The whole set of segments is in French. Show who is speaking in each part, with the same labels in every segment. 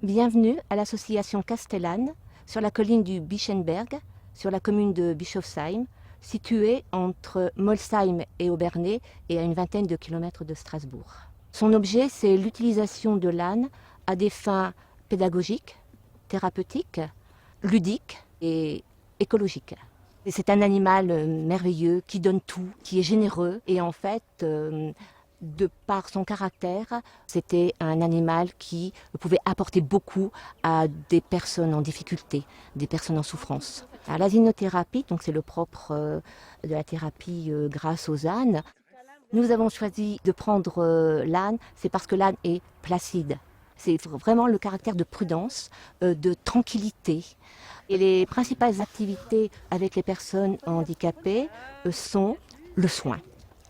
Speaker 1: Bienvenue à l'association Castellane sur la colline du Bischenberg, sur la commune de Bischofsheim, située entre Molsheim et Obernai et à une vingtaine de kilomètres de Strasbourg. Son objet, c'est l'utilisation de l'âne à des fins pédagogiques, thérapeutiques, ludiques et écologiques. Et c'est un animal merveilleux qui donne tout, qui est généreux et en fait, de par son caractère, c'était un animal qui pouvait apporter beaucoup à des personnes en difficulté, des personnes en souffrance. L'asinothérapie, donc c'est le propre de la thérapie grâce aux ânes. Nous avons choisi de prendre l'âne, c'est parce que l'âne est placide. C'est vraiment le caractère de prudence, de tranquillité. Et les principales activités avec les personnes handicapées sont le soin.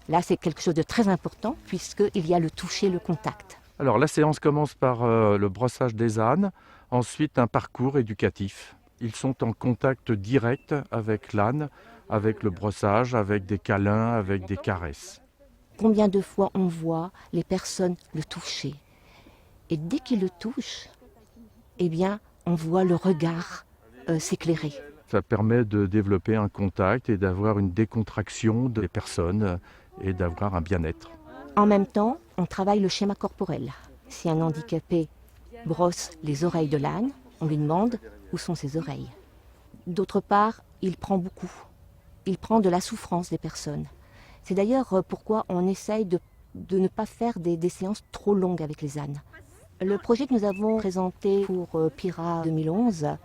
Speaker 1: Là, c'est quelque chose de très important puisqu'il y a le toucher, le contact.
Speaker 2: Alors la séance commence par le brossage des ânes, ensuite un parcours éducatif. Ils sont en contact direct avec l'âne, avec le brossage, avec des câlins, avec des caresses.
Speaker 1: Combien de fois on voit les personnes le toucher? Et dès qu'ils le touchent, eh bien, on voit le regard s'éclairer.
Speaker 2: Ça permet de développer un contact et d'avoir une décontraction des personnes et d'avoir un bien-être.
Speaker 1: En même temps, on travaille le schéma corporel. Si un handicapé brosse les oreilles de l'âne, on lui demande où sont ses oreilles. D'autre part, il prend beaucoup. Il prend de la souffrance des personnes. C'est d'ailleurs pourquoi on essaye de ne pas faire des séances trop longues avec les ânes. Le projet que nous avons présenté pour PIRA 2011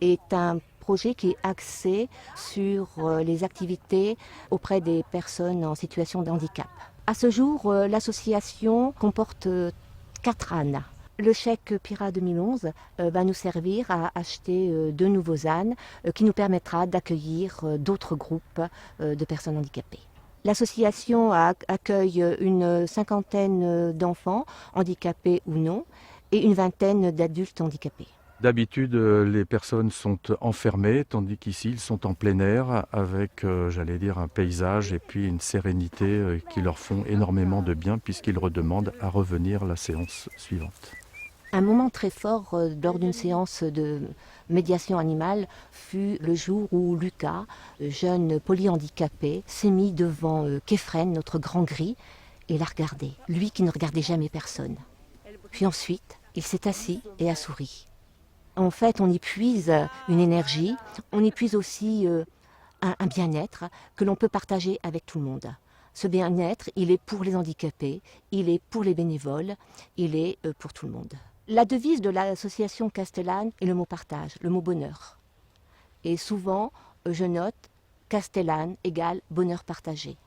Speaker 1: est un projet qui est axé sur les activités auprès des personnes en situation de handicap. À ce jour, l'association comporte 4 ânes. Le chèque PIRA 2011 va nous servir à acheter 2 nouveaux ânes qui nous permettra d'accueillir d'autres groupes de personnes handicapées. L'association accueille une cinquantaine d'enfants, handicapés ou non, et une vingtaine d'adultes handicapés.
Speaker 2: D'habitude, les personnes sont enfermées, tandis qu'ici, ils sont en plein air avec, un paysage et puis une sérénité qui leur font énormément de bien puisqu'ils redemandent à revenir la séance suivante.
Speaker 1: Un moment très fort lors d'une séance de médiation animale fut le jour où Lucas, jeune polyhandicapé, s'est mis devant Kefren, notre grand gris, et l'a regardé. Lui qui ne regardait jamais personne. Puis ensuite, il s'est assis et a souri. En fait, on y puise une énergie, on y puise aussi un bien-être que l'on peut partager avec tout le monde. Ce bien-être, il est pour les handicapés, il est pour les bénévoles, il est pour tout le monde. La devise de l'association Castellane est le mot partage, le mot bonheur. Et souvent, je note Castellane égale bonheur partagé.